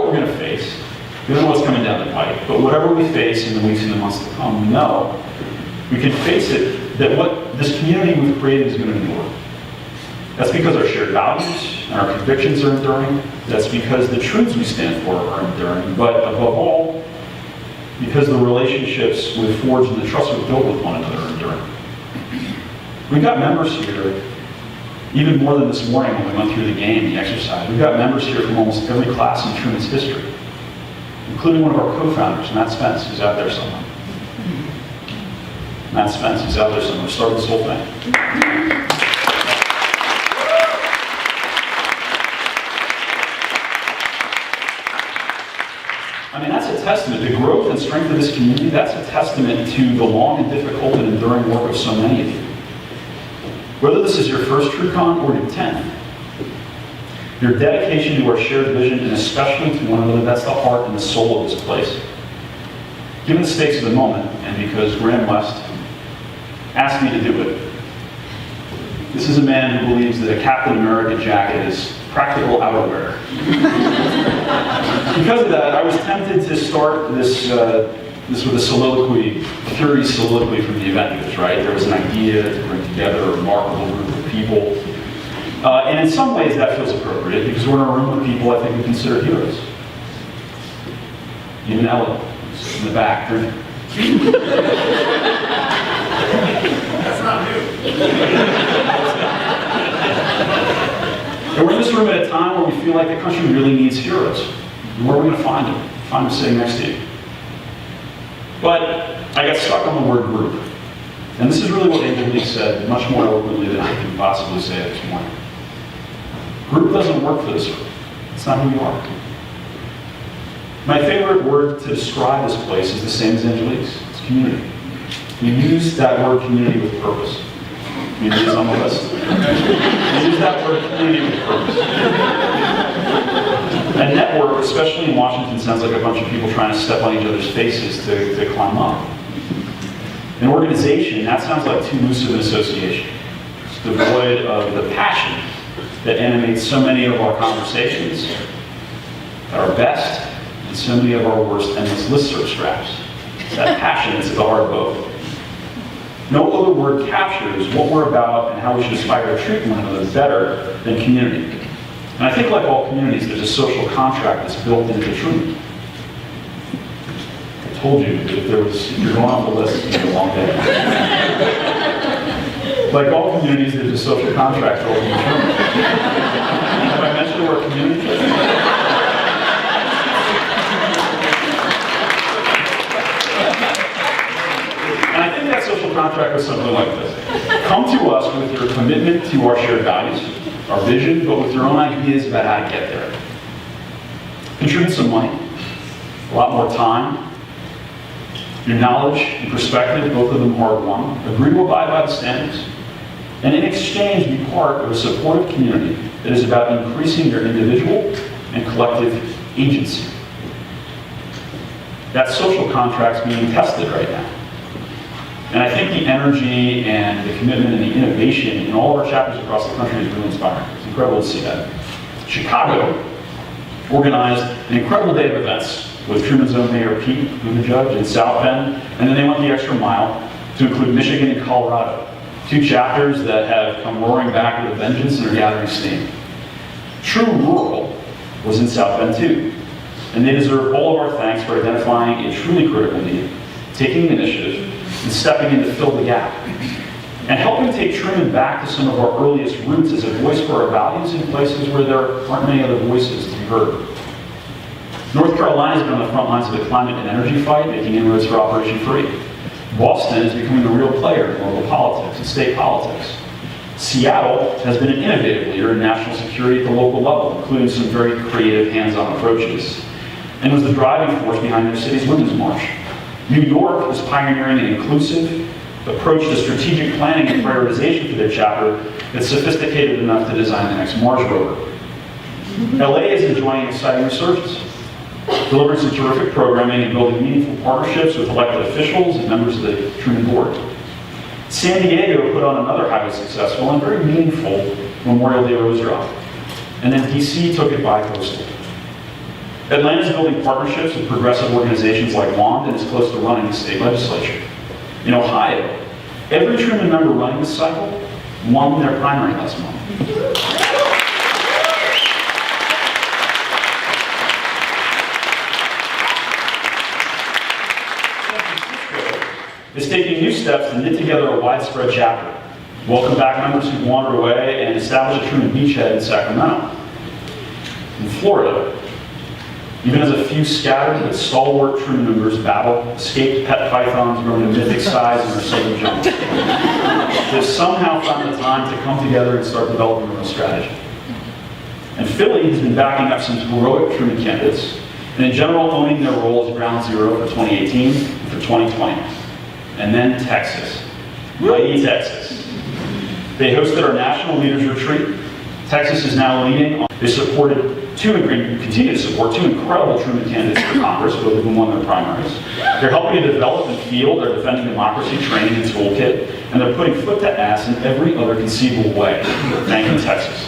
we're going to face. We don't know what's coming down the pipe, but whatever we face in the weeks and the months to come, we know we can face it, that what this community we've created is going to endure. That's because our shared values and our convictions are enduring. That's because the truths we stand for are enduring. But above all, because the relationships we've forged and the trust we've built with one another are enduring. We've got members here, even more than this morning when we went through the game, the exercise. We've got members here from almost every class in Truman's history, including one of our co-founders, Matt Spence, who's out there somewhere. Matt Spence, who's out there somewhere, started this whole thing. I mean, that's a testament. The growth and strength of this community, that's a testament to the long and difficult and enduring work of so many of you. Whether this is your first TruCon or your 10th, your dedication to our shared vision, and especially to one another, that's the heart and the soul of this place. Given the stakes of the moment, and because Graham West asked me to do it, this is a man who believes that a Captain America jacket is practical outerwear. Because of that, I was tempted to start this with a soliloquy, a curious soliloquy from the Avengers, right? There was an idea to bring together a remarkable group of people. And in some ways that feels appropriate because we're in a room with people I think we consider heroes. Even Ella, who's in the back. That's not new. And we're in this room at a time where we feel like the country really needs heroes. And where are we going to find them? Find them sitting next to you. But I got stuck on the word group. And this is really what Angelique said, much more eloquently than I can possibly say it this morning. Group doesn't work for this room. It's not who we are. My favorite word to describe this place is the same as Angelique's. It's community. We use that word community with purpose. Maybe it's on the list. We use that word community with purpose. A network, especially in Washington, sounds like a bunch of people trying to step on each other's faces to climb up. An organization, that sounds like too loose of an association. It's devoid of the passion that animates so many of our conversations at our best and so many of our worst endless listserv scraps. That passion is at the heart of both. No other word captures what we're about and how we should aspire to treat one another better than community. And I think like all communities, there's a social contract that's built into Truman. I told you that if you're going off the list, it's going to be a long day. Like all communities, there's a social contract built into Truman. Have I mentioned the word community? And I think that social contract was something like this. Come to us with your commitment to our shared values, our vision, but with your own ideas about how to get there. Contribute some money, a lot more time, your knowledge and perspective, both of them hard-won. Agree to abide by the standards. And in exchange, be part of a supportive community that is about increasing your individual and collective agency. That social contract's being tested right now. And I think the energy and the commitment and the innovation in all of our chapters across the country is really inspiring. It's incredible to see that. Chicago organized an incredible day of events with Truman's own Mayor Pete Buttigieg in South Bend, and then they went the extra mile to include Michigan and Colorado, two chapters that have come roaring back with a vengeance and are gathering steam. True Rural was in South Bend too, and they deserve all of our thanks for identifying a truly critical need, taking the initiative, and stepping in to fill the gap, and helping take Truman back to some of our earliest roots as a voice for our values in places where there aren't many other voices to be heard. North Carolina's been on the front lines of the climate and energy fight, making inroads for Operation Free. Boston is becoming a real player in local politics and state politics. Seattle has been an innovative leader in national security at the local level, including some very creative hands-on approaches, and was the driving force behind their city's Women's March. New York is pioneering an inclusive approach to strategic planning and prioritization for their chapter that's sophisticated enough to design the next Mars rover. LA is enjoying an exciting resurgence, delivering some terrific programming and building meaningful partnerships with elected officials and members of the Truman Board. San Diego put on another highly successful and very meaningful Memorial Day Rose Drop. And then DC took it bi-coastal. Atlanta's building partnerships with progressive organizations like WAND and is close to running the state legislature. In Ohio, every Truman member running this cycle won their primary last month. Is taking new steps to knit together a widespread chapter, welcome back members who wander away, and establish a Truman beachhead in Sacramento. In Florida, even as a few scattered but stalwart Truman members battle escaped pet pythons grown to mythic size in their southern jungle, they've somehow found the time to come together and start developing their own strategy. And Philly has been backing up some heroic Truman candidates, and in general owning their role as ground zero for 2018 and for 2020. And then Texas, mighty Texas. They hosted our National Leaders Retreat. Texas is now leading. They supported continue to support two incredible Truman candidates for Congress, both of whom won their primaries. They're helping to develop and field their Defending Democracy training and toolkit, and they're putting foot to ass in every other conceivable way. Thank you, Texas.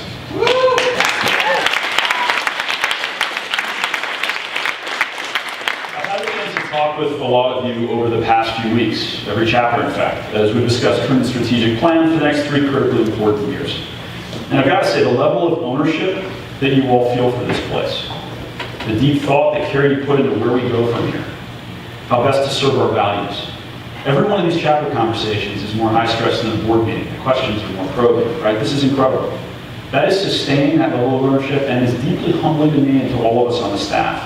I've had a chance to talk with a lot of you over the past few weeks, every chapter in fact, as we've discussed Truman's strategic plan for the next 3 critically important years. And I've got to say, the level of ownership that you all feel for this place, the deep thought that Carrie put into where we go from here, how best to serve our values. Every one of these chapter conversations is more high stress than a board meeting. The questions are more probing, right? This is incredible. That is sustaining that level of ownership and is deeply humbling to me and to all of us on the staff.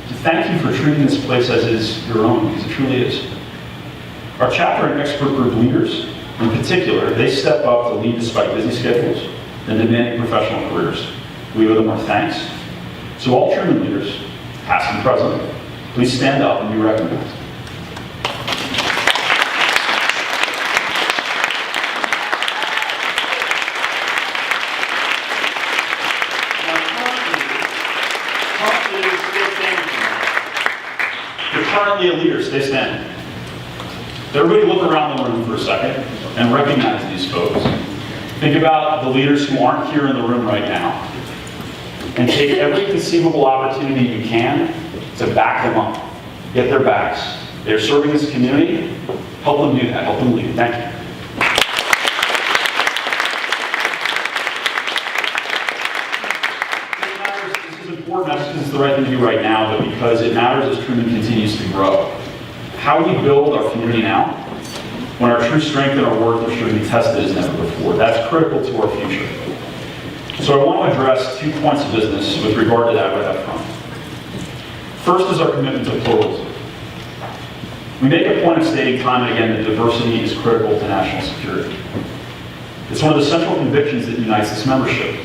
So thank you for treating this place as is your own, because it truly is. Our chapter and expert group leaders, in particular, they step up to lead despite busy schedules and demanding professional careers. We owe them our thanks. So all Truman leaders, past and present, please stand up and be recognized. Currently a leader, stay standing. Everybody look around the room for a second and recognize these folks. Think about the leaders who aren't here in the room right now. And take every conceivable opportunity you can to back them up. Get their backs. They're serving this community. Help them do that. Help them lead. Thank you. This is important, not just because it's the right thing to do right now, but because it matters as Truman continues to grow. How we build our community now, when our true strength and our worth are sure to be tested as never before. That's critical to our future. So I want to address 2 points of business with regard to that right up front. First is our commitment to pluralism. We make a point of stating time and again that diversity is critical to national security. It's one of the central convictions that unites this membership.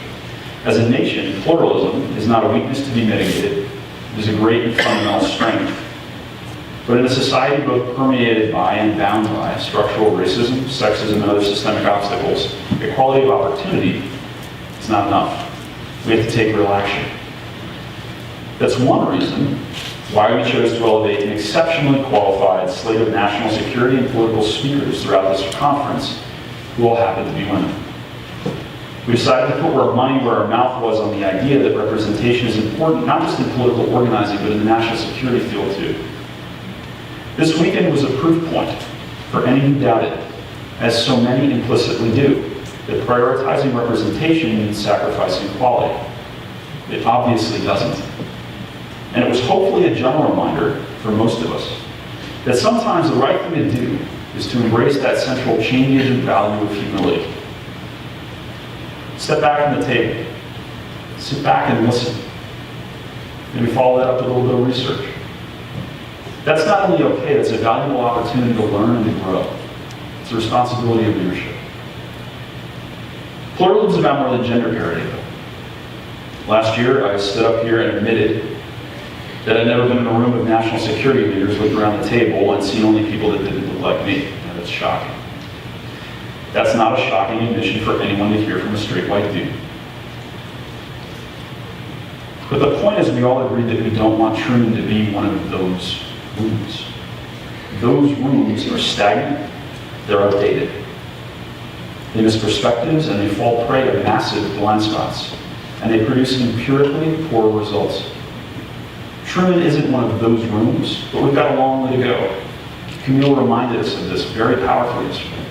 As a nation, pluralism is not a weakness to be mitigated. It is a great and fundamental strength. But in a society both permeated by and bound by structural racism, sexism, and other systemic obstacles, equality of opportunity is not enough. We have to take real action. That's one reason why we chose to elevate an exceptionally qualified slate of national security and political speakers throughout this conference, who all happen to be women. We decided to put our money where our mouth was on the idea that representation is important, not just in political organizing, but in the national security field too. This weekend was a proof point for any who doubted, as so many implicitly do, that prioritizing representation means sacrificing quality. It obviously doesn't. And it was hopefully a gentle reminder for most of us that sometimes the right thing to do is to embrace that central change agent value of humility. Step back from the table. Sit back and listen. Maybe follow that up with a little bit of research. That's not only okay, that's a valuable opportunity to learn and to grow. It's a responsibility of leadership. Pluralism is about more than gender parity, though. Last year, I stood up here and admitted that I'd never been in a room of national security leaders, looked around the table, and seen only people that didn't look like me. And that's shocking. That's not a shocking admission for anyone to hear from a straight white dude. But the point is, we all agree that we don't want Truman to be one of those rooms. Those rooms are stagnant, they're outdated. They miss perspectives and they fall prey to massive blind spots. And they produce empirically poor results. Truman isn't one of those rooms, but we've got a long way to go. Camille reminded us of this very powerfully yesterday.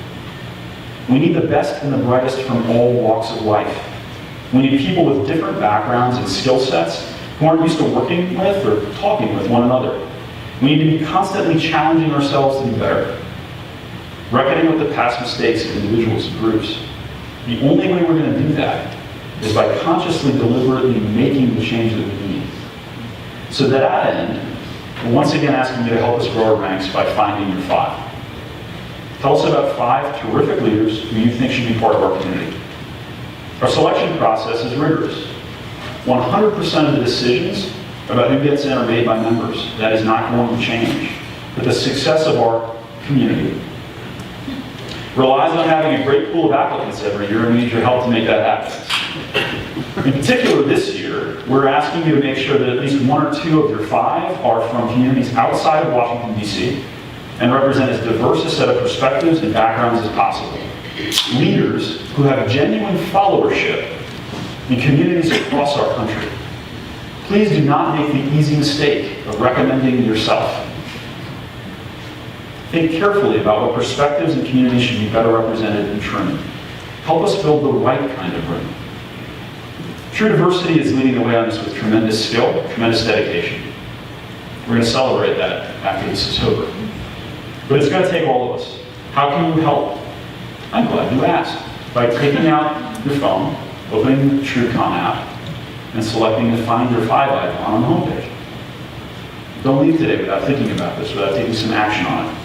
We need the best and the brightest from all walks of life. We need people with different backgrounds and skill sets who aren't used to working with or talking with one another. We need to be constantly challenging ourselves to be better, reckoning with the past mistakes of individuals and groups. The only way we're going to do that is by consciously, deliberately making the change that we need. So to that end, we're once again asking you to help us grow our ranks by finding your 5. Tell us about 5 terrific leaders who you think should be part of our community. Our selection process is rigorous. 100% of the decisions about who gets in are made by members. That is not going to change. But the success of our community relies on having a great pool of applicants every year, and we need your help to make that happen. In particular, this year, we're asking you to make sure that at least 1 or 2 of your 5 are from communities outside of Washington, D.C., and represent as diverse a set of perspectives and backgrounds as possible. Leaders who have genuine followership in communities across our country. Please do not make the easy mistake of recommending yourself. Think carefully about what perspectives and communities should be better represented in Truman. Help us build the right kind of room. True Diversity is leading the way on this with tremendous skill, tremendous dedication. We're going to celebrate that after this is over. But it's going to take all of us. How can you help? I'm glad you asked. By taking out your phone, opening the TruCon app, and selecting the Find Your 5 icon on the homepage. Don't leave today without thinking about this, without taking some action on it.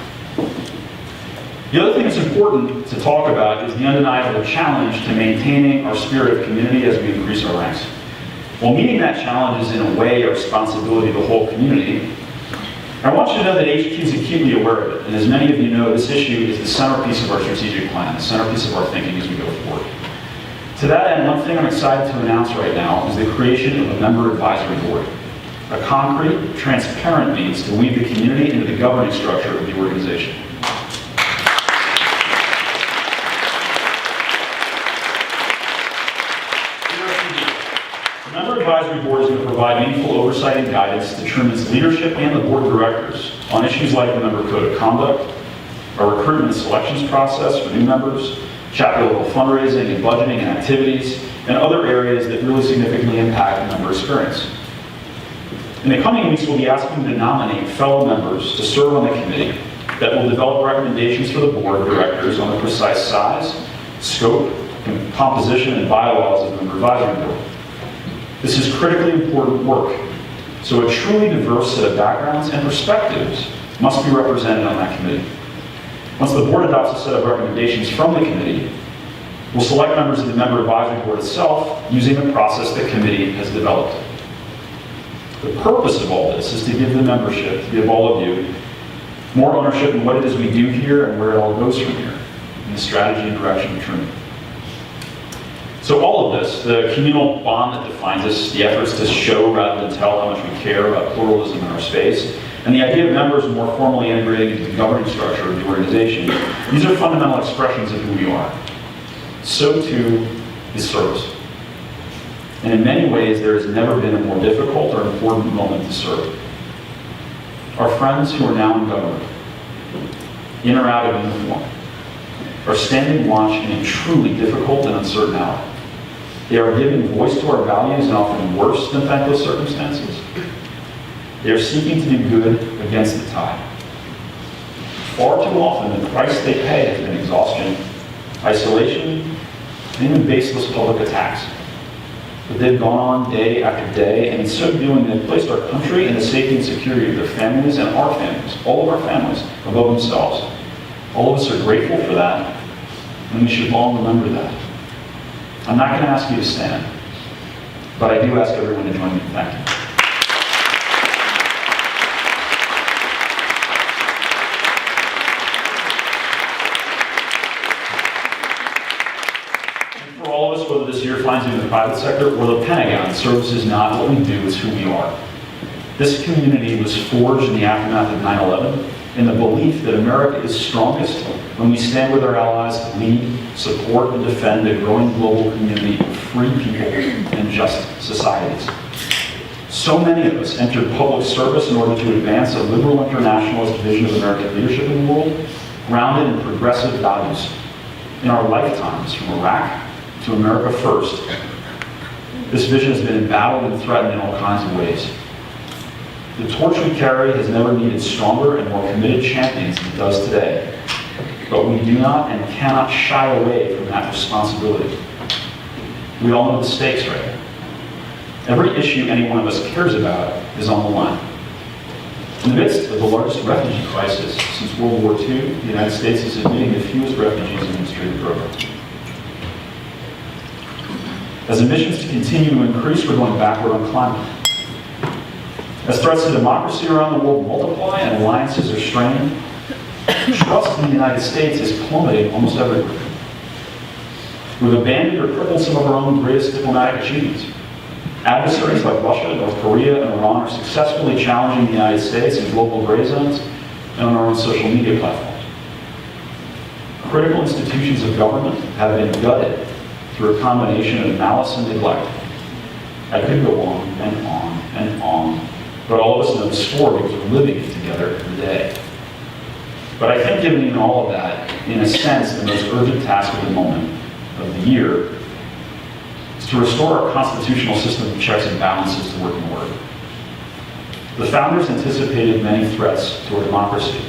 The other thing that's important to talk about is the undeniable challenge to maintaining our spirit of community as we increase our ranks. While meeting that challenge is in a way a responsibility of the whole community, I want you to know that HQ is acutely aware of it, and as many of you know, this issue is the centerpiece of our strategic plan, the centerpiece of our thinking as we go forward. To that end, one thing I'm excited to announce right now is the creation of a member advisory board, a concrete, transparent means to weave the community into the governing structure of the organization. The member advisory board is going to provide meaningful oversight and guidance to Truman's leadership and the board of directors on issues like the member code of conduct, our recruitment and selections process for new members, chapter level fundraising and budgeting and activities, and other areas that really significantly impact member experience. In the coming weeks, we'll be asking you to nominate fellow members to serve on the committee that will develop recommendations for the board of directors on the precise size, scope, and composition and bylaws of the member advisory board. This is critically important work, so a truly diverse set of backgrounds and perspectives must be represented on that committee. Once the board adopts a set of recommendations from the committee, we'll select members of the member advisory board itself using the process the committee has developed. The purpose of all this is to give the membership, to give all of you, more ownership in what it is we do here and where it all goes from here, in the strategy and direction of Truman. So all of this, the communal bond that defines us, the efforts to show rather than tell how much we care about pluralism in our space, and the idea of members more formally integrating into the governing structure of the organization, these are fundamental expressions of who we are. So too is service. And in many ways, there has never been a more difficult or important moment to serve. Our friends who are now in government, in or out of uniform, are standing watch in a truly difficult and uncertain hour. They are giving voice to our values in often worse than thankless circumstances. They are seeking to do good against the tide. Far too often, the price they pay has been exhaustion, isolation, and even baseless public attacks. But they've gone on day after day, and in so doing, they've placed our country and the safety and security of their families and our families, all of our families, above themselves. All of us are grateful for that, and we should all remember that. I'm not going to ask you to stand, but I do ask everyone to join me. Thank you. For all of us, whether this year finds you in the private sector or the Pentagon, service is not what we do, it's who we are. This community was forged in the aftermath of 9/11 in the belief that America is strongest when we stand with our allies to lead, support, and defend a growing global community of free people and just societies. So many of us entered public service in order to advance a liberal internationalist vision of American leadership in the world, grounded in progressive values. In our lifetimes, from Iraq to America First, this vision has been embattled and threatened in all kinds of ways. The torch we carry has never needed stronger and more committed champions than it does today. But we do not and cannot shy away from that responsibility. We all know the stakes, right? Every issue any one of us cares about is on the line. In the midst of the largest refugee crisis since World War II, the United States is admitting the fewest refugees in the history of the program. As emissions continue to increase, we're going backward on climate. As threats to democracy around the world multiply and alliances are strained, trust in the United States is plummeting almost everywhere. We've abandoned or crippled some of our own greatest diplomatic achievements. Adversaries like Russia, North Korea, and Iran are successfully challenging the United States in global gray zones and on our own social media platforms. Critical institutions of government have been gutted through a combination of malice and neglect. I could go on and on and on, but all of us know the story because we're living it together every day. But I think given all of that, in a sense, the most urgent task of the moment, of the year, is to restore our constitutional system of checks and balances to working order. The founders anticipated many threats to our democracy,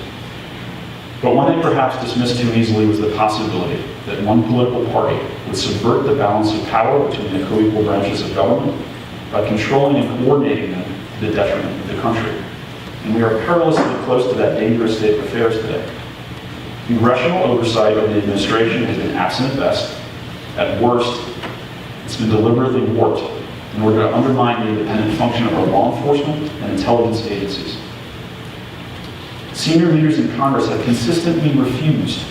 but one they perhaps dismissed too easily was the possibility that one political party would subvert the balance of power between the co-equal branches of government by controlling and coordinating them to the detriment of the country. And we are perilously close to that dangerous state of affairs today. Congressional oversight of the administration has been absent at best. At worst, it's been deliberately warped in order to undermine the independent function of our law enforcement and intelligence agencies. Senior leaders in Congress have consistently refused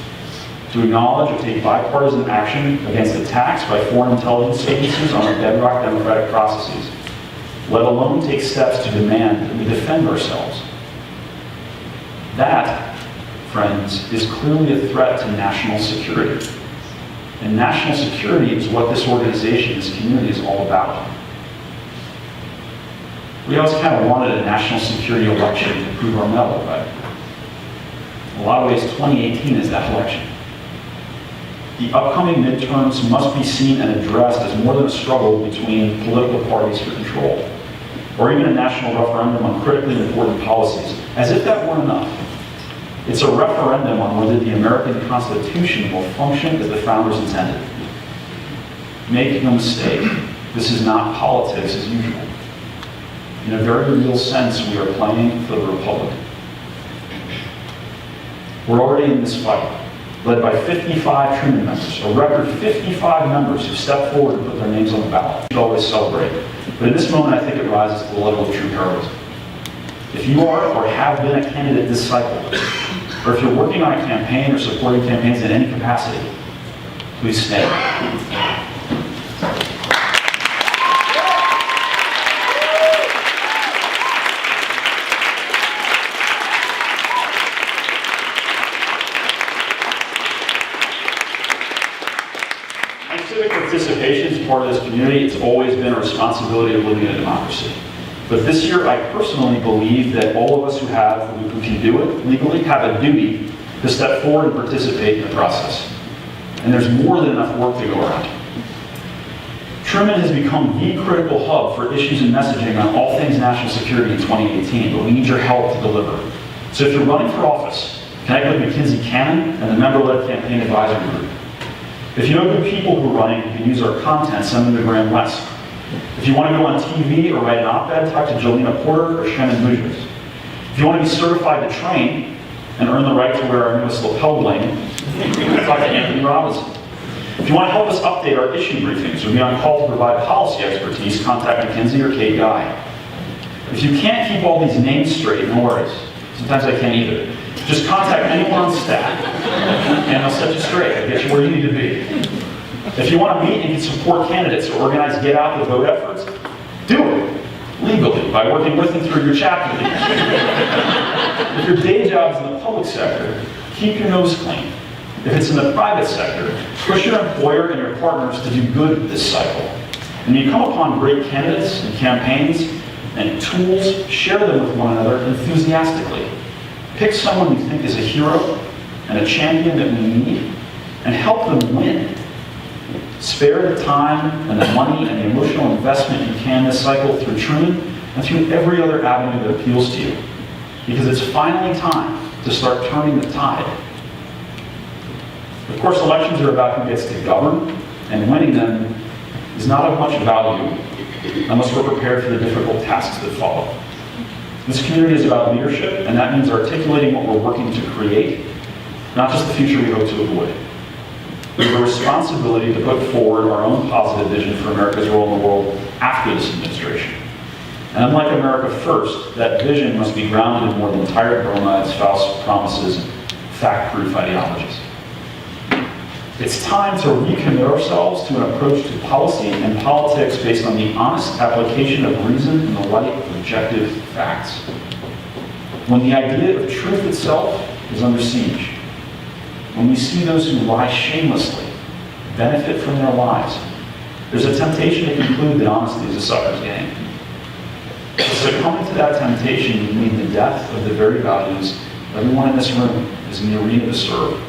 to acknowledge or take bipartisan action against attacks by foreign intelligence agencies on our bedrock democratic processes, let alone take steps to demand that we defend ourselves. That, friends, is clearly a threat to national security. And national security is what this organization, this community is all about. We always kind of wanted a national security election to prove our mettle, right? In a lot of ways, 2018 is that election. The upcoming midterms must be seen and addressed as more than a struggle between political parties for control, or even a national referendum on critically important policies, as if that weren't enough. It's a referendum on whether the American Constitution will function as the founders intended. Make no mistake, this is not politics as usual. In a very real sense, we are playing for the Republic. We're already in this fight, led by 55 Truman members, a record 55 members who stepped forward and put their names on the ballot. We should always celebrate. But in this moment, I think it rises to the level of true heroism. If you are or have been a candidate this cycle, or if you're working on a campaign or supporting campaigns in any capacity, please stand. Civic participation is part of this community. It's always been a responsibility of living in a democracy. But this year, I personally believe that all of us who can do it legally have a duty to step forward and participate in the process. And there's more than enough work to go around. Truman has become the critical hub for issues and messaging on all things national security in 2018, but we need your help to deliver. So if you're running for office, connect with McKinsey Cannon and the member-led campaign advisory group. If you know good people who are running who can use our content, send them to Graham West. If you want to go on TV or write an op-ed, talk to Jelena Porter or Shannon Boujers. If you want to be certified to train and earn the right to wear our newest lapel bling, talk to Anthony Robinson. If you want to help us update our issue briefings or be on call to provide policy expertise, contact McKinsey or Kate Guy. If you can't keep all these names straight, no worries. Sometimes I can't either. Just contact anyone on staff and they'll set you straight. They'll get you where you need to be. If you want to meet and get support candidates or organize get out the vote efforts, do it legally by working with and through your chapter leaders. If your day job's in the public sector, keep your nose clean. If it's in the private sector, push your employer and your partners to do good this cycle. When you come upon great candidates and campaigns, and tools, share them with one another enthusiastically. Pick someone you think is a hero and a champion that we need, and help them win. Spare the time and the money and the emotional investment you can this cycle through Truman and through every other avenue that appeals to you, because it's finally time to start turning the tide. Of course, elections are about who gets to govern, and winning them is not of much value unless we're prepared for the difficult tasks that follow. This community is about leadership, and that means articulating what we're working to create, not just the future we hope to avoid. We have a responsibility to put forward our own positive vision for America's role in the world after this administration. And unlike America First, that vision must be grounded in more than tired bromides, false promises, and fact-proof ideologies. It's time to recommit ourselves to an approach to policy and politics based on the honest application of reason in the light of objective facts. When the idea of truth itself is under siege, when we see those who lie shamelessly benefit from their lies, there's a temptation to conclude that honesty is a sucker's game. Succumbing to that temptation would mean the death of the very values everyone in this room is in the arena to serve,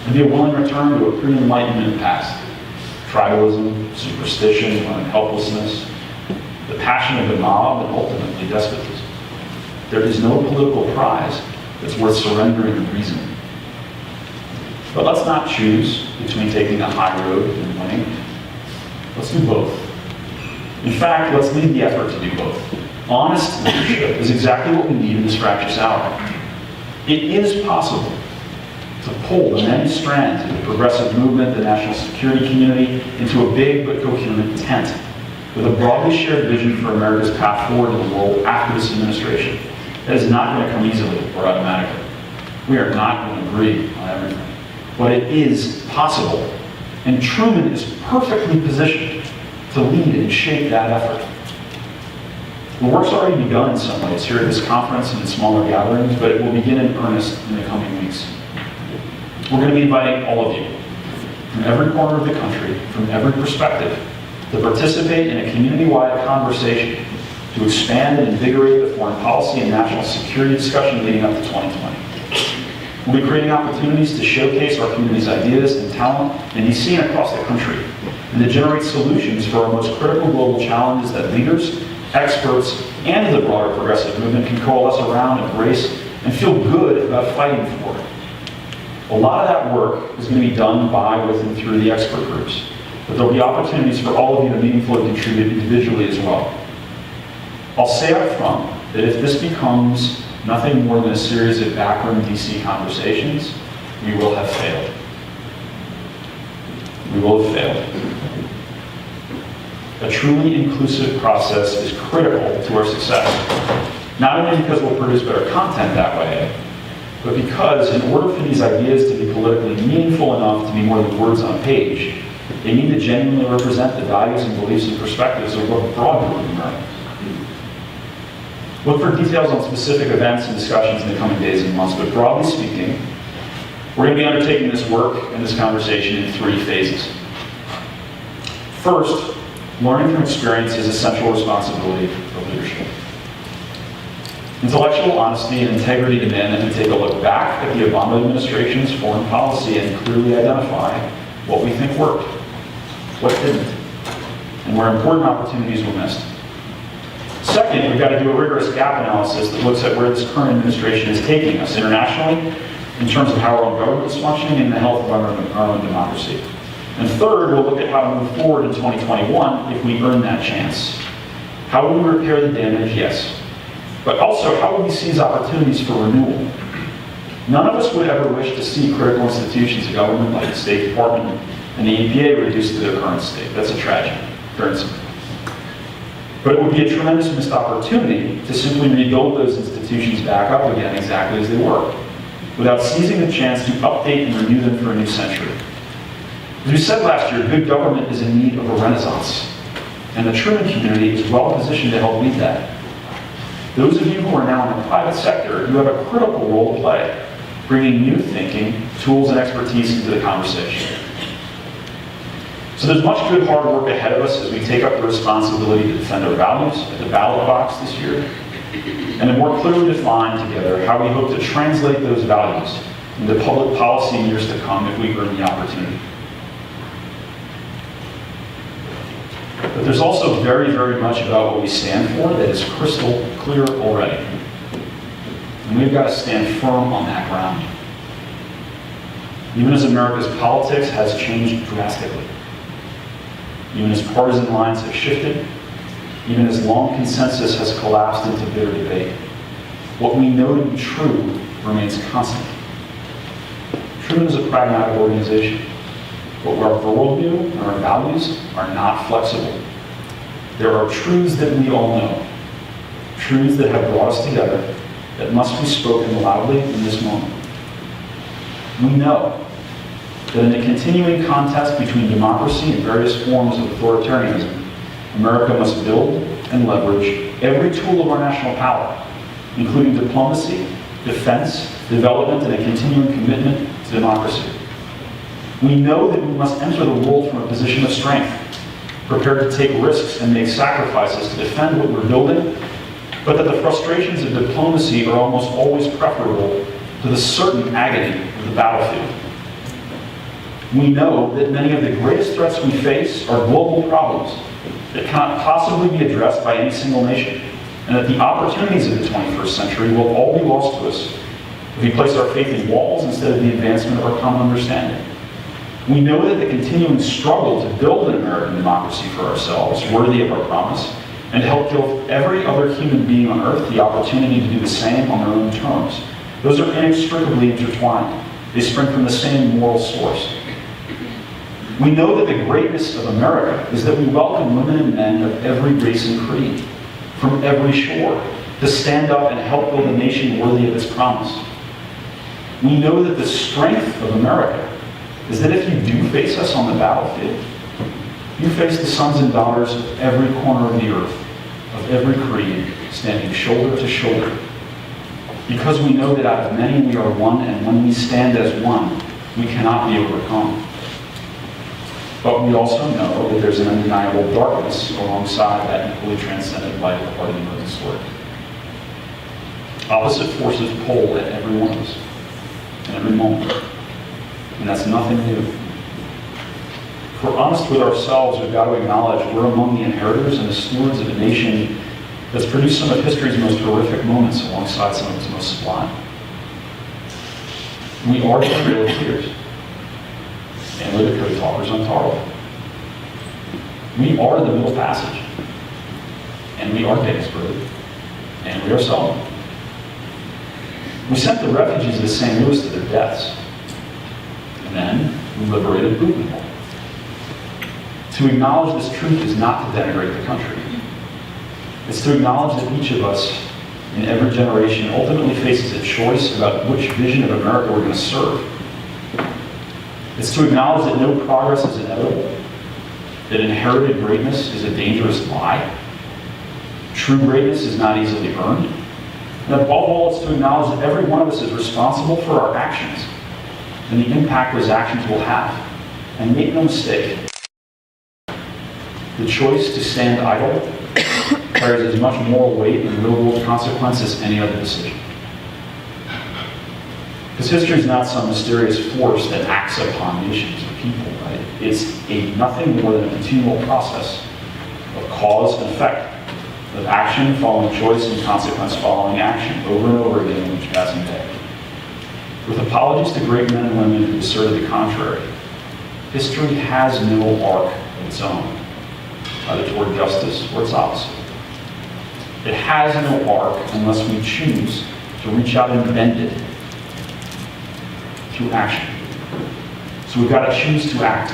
and be a willing return to a pre-enlightenment past. Tribalism, superstition, helplessness, the passion of the mob, and ultimately despotism. There is no political prize that's worth surrendering reason. But let's not choose between taking the high road and winning. Let's do both. In fact, let's lead the effort to do both. Honest leadership is exactly what we need in this fractious hour. It is possible to pull the many strands of the progressive movement, the national security community, into a big but coherent tent with a broadly shared vision for America's path forward in the world after this administration. That is not going to come easily or automatically. We are not going to agree on everything. But it is possible. And Truman is perfectly positioned to lead and shape that effort. The work's already begun in some ways here at this conference and in smaller gatherings, but it will begin in earnest in the coming weeks. We're going to be inviting all of you from every corner of the country, from every perspective, to participate in a community-wide conversation to expand and invigorate the foreign policy and national security discussion leading up to 2020. We'll be creating opportunities to showcase our community's ideas and talent and be seen across the country, and to generate solutions for our most critical global challenges that leaders, experts, and the broader progressive movement can coalesce around, embrace, and feel good about fighting for. A lot of that work is going to be done by, with, and through the expert groups, but there'll be opportunities for all of you to meaningfully contribute individually as well. I'll say up front that if this becomes nothing more than a series of backroom DC conversations, we will have failed. We will have failed. A truly inclusive process is critical to our success, not only because we'll produce better content that way, but because in order for these ideas to be politically meaningful enough to be more than words on a page, they need to genuinely represent the values and beliefs and perspectives of a broad group of Americans. Look for details on specific events and discussions in the coming days and months, but broadly speaking, we're going to be undertaking this work and this conversation in 3 phases. First, learning from experience is a central responsibility of leadership. Intellectual honesty and integrity demand that we take a look back at the Obama administration's foreign policy and clearly identify what we think worked, what didn't, and where important opportunities were missed. Second, we've got to do a rigorous gap analysis that looks at where this current administration is taking us internationally in terms of how our own government is functioning and the health of our own democracy. And third, we'll look at how to move forward in 2021 if we earn that chance. How will we repair the damage? Yes. But also, how will we seize opportunities for renewal? None of us would ever wish to see critical institutions of government like the State Department and the EPA reduced to their current state. That's a tragedy, very simple. But it would be a tremendous missed opportunity to simply rebuild those institutions back up again exactly as they were, without seizing the chance to update and renew them for a new century. As we said last year, good government is in need of a renaissance, and the Truman community is well positioned to help lead that. Those of you who are now in the private sector, you have a critical role to play, bringing new thinking, tools, and expertise into the conversation. So there's much good hard work ahead of us as we take up the responsibility to defend our values at the ballot box this year, and to more clearly define together how we hope to translate those values into public policy in years to come if we earn the opportunity. But there's also very, very much about what we stand for that is crystal clear already. And we've got to stand firm on that ground. Even as America's politics has changed drastically, even as partisan lines have shifted, even as long consensus has collapsed into bitter debate, what we know to be true remains constant. Truman is a pragmatic organization, but our worldview and our values are not flexible. There are truths that we all know, truths that have brought us together, that must be spoken loudly in this moment. We know that in the continuing contest between democracy and various forms of authoritarianism, America must build and leverage every tool of our national power, including diplomacy, defense, development, and a continuing commitment to democracy. We know that we must enter the world from a position of strength, prepared to take risks and make sacrifices to defend what we're building, but that the frustrations of diplomacy are almost always preferable to the certain agony of the battlefield. We know that many of the greatest threats we face are global problems that cannot possibly be addressed by any single nation, and that the opportunities of the 21st century will all be lost to us if we place our faith in walls instead of the advancement of our common understanding. We know that the continuing struggle to build an American democracy for ourselves, worthy of our promise, and to help give every other human being on earth the opportunity to do the same on their own terms. Those are inextricably intertwined. They spring from the same moral source. We know that the greatness of America is that we welcome women and men of every race and creed, from every shore, to stand up and help build a nation worthy of its promise. We know that the strength of America is that if you do face us on the battlefield, you face the sons and daughters of every corner of the earth, of every creed, standing shoulder to shoulder. Because we know that out of many we are one, and when we stand as one, we cannot be overcome. But we also know that there's an undeniable darkness alongside that equally transcendent light of the heart of the American story. Opposite forces pull at every one of us, in every moment. And that's nothing new. If we're honest with ourselves, we've got to acknowledge we're among the inheritors and the stewards of a nation that's produced some of history's most horrific moments alongside some of its most sublime. We are the trail of tears, and we're the code talkers on Tarleton. We are the Middle Passage, and we are Gettysburg, and we are Selma. We sent the refugees of St. Louis to their deaths, and then we liberated Buchenwald. To acknowledge this truth is not to denigrate the country. It's to acknowledge that each of us in every generation ultimately faces a choice about which vision of America we're going to serve. It's to acknowledge that no progress is inevitable, that inherited greatness is a dangerous lie, true greatness is not easily earned, and above all, it's to acknowledge that every one of us is responsible for our actions and the impact those actions will have. And make no mistake, the choice to stand idle carries as much moral weight and real-world consequence as any other decision. Because history is not some mysterious force that acts upon nations or people, right? It's nothing more than a continual process of cause and effect, of action following choice and consequence following action, over and over again in each passing day. With apologies to great men and women who asserted the contrary, history has no arc of its own, either toward justice or its opposite. It has no arc unless we choose to reach out and bend it through action. So we've got to choose to act.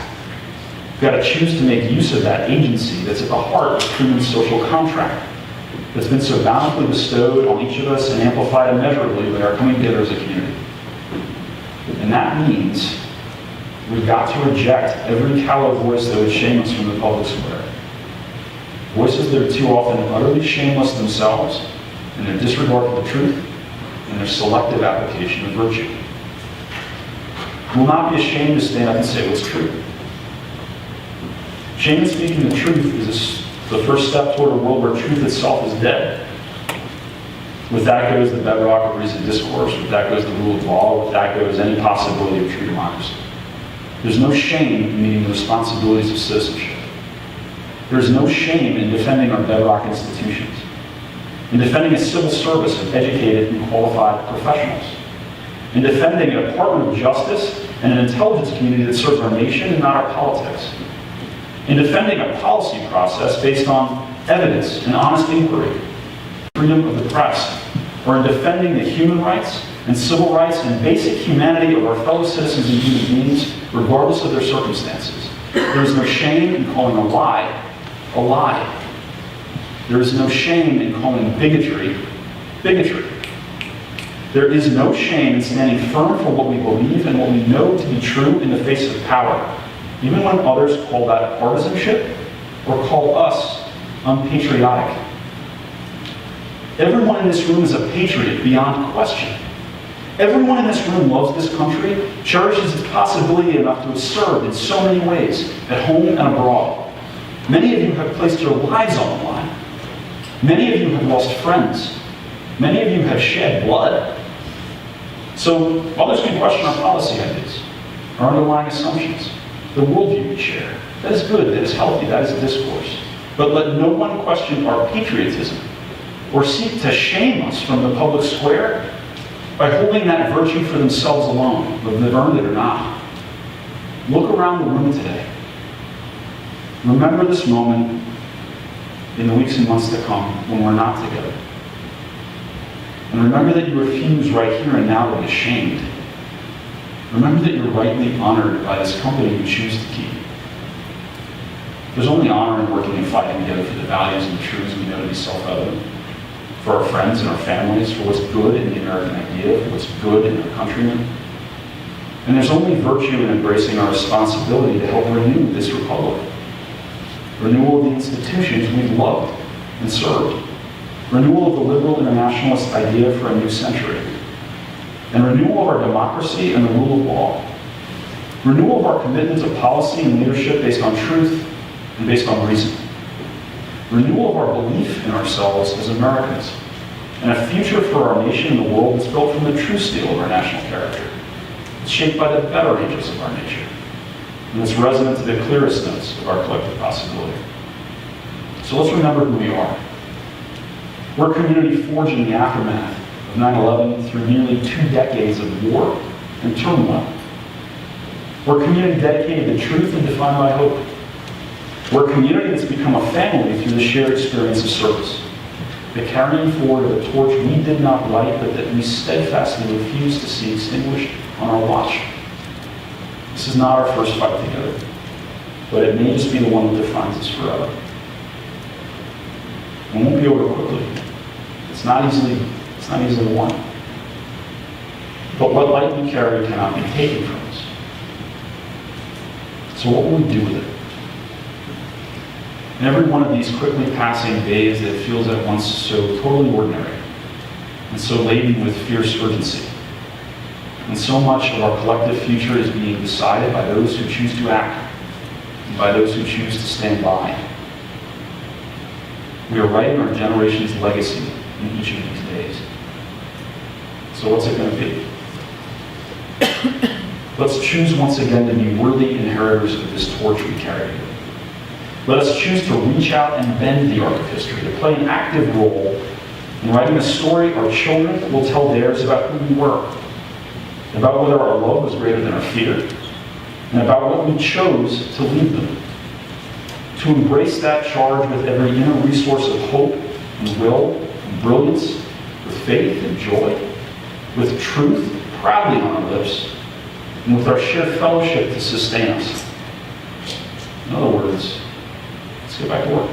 We've got to choose to make use of that agency that's at the heart of Truman's social contract, that's been so bountifully bestowed on each of us and amplified immeasurably by our coming together as a community. And that means we've got to reject every callow voice that would shame us from the public square. Voices that are too often utterly shameless themselves in their disregard for the truth and their selective application of virtue. We'll not be ashamed to stand up and say what's true. Shame in speaking the truth is the first step toward a world where truth itself is dead. With that goes the bedrock of reasoned discourse. With that goes the rule of law. With that goes any possibility of true democracy. There's no shame in meeting the responsibilities of citizenship. There's no shame in defending our bedrock institutions, in defending a civil service of educated and qualified professionals, in defending a Department of Justice and an intelligence community that serves our nation and not our politics, in defending a policy process based on evidence and honest inquiry, freedom of the press, or in defending the human rights and civil rights and basic humanity of our fellow citizens and human beings, regardless of their circumstances. There is no shame in calling a lie a lie. There is no shame in calling bigotry bigotry. There is no shame in standing firm for what we believe and what we know to be true in the face of power, even when others call that partisanship or call us unpatriotic. Everyone in this room is a patriot beyond question. Everyone in this room loves this country, cherishes its possibility enough to have served in so many ways, at home and abroad. Many of you have placed your lives on the line. Many of you have lost friends. Many of you have shed blood. So others can question our policy ideas, our underlying assumptions, the worldview we share. That is good, that is healthy, that is a discourse. But let no one question our patriotism or seek to shame us from the public square by holding that virtue for themselves alone, whether they've earned it or not. Look around the room today. Remember this moment in the weeks and months to come when we're not together. And remember that you refuse right here and now to be ashamed. Remember that you're rightly honored by this company you choose to keep. There's only honor in working and fighting together for the values and the truths we know to be self-evident, for our friends and our families, for what's good in the American idea, for what's good in our countrymen. And there's only virtue in embracing our responsibility to help renew this republic. Renewal of the institutions we've loved and served. Renewal of the liberal internationalist idea for a new century. And renewal of our democracy and the rule of law. Renewal of our commitment to policy and leadership based on truth and based on reason. Renewal of our belief in ourselves as Americans. And a future for our nation and the world that's built from the true steel of our national character. It's shaped by the better angels of our nature. And it's resonant to the clearest notes of our collective possibility. So let's remember who we are. We're a community forged in the aftermath of 9/11 through nearly 2 decades of war and turmoil. We're a community dedicated to truth and defined by hope. We're a community that's become a family through the shared experience of service. The carrying forward of a torch we did not light, but that we steadfastly refused to see extinguished on our watch. This is not our first fight together, but it may just be the one that defines us forever. It won't be over quickly. It's not easily won. But what light we carry cannot be taken from us. So what will we do with it? In every one of these quickly passing days that feels at once so totally ordinary and so laden with fierce urgency, and so much of our collective future is being decided by those who choose to act and by those who choose to stand by. We are writing our generation's legacy in each of these days. So what's it going to be? Let's choose once again to be worthy inheritors of this torch we carry. Let us choose to reach out and bend the arc of history, to play an active role in writing a story our children will tell theirs about who we were, about whether our love was greater than our fear, and about what we chose to leave them. To embrace that charge with every inner resource of hope and will and brilliance, with faith and joy, with truth proudly on our lips, and with our shared fellowship to sustain us. In other words, let's get back to work.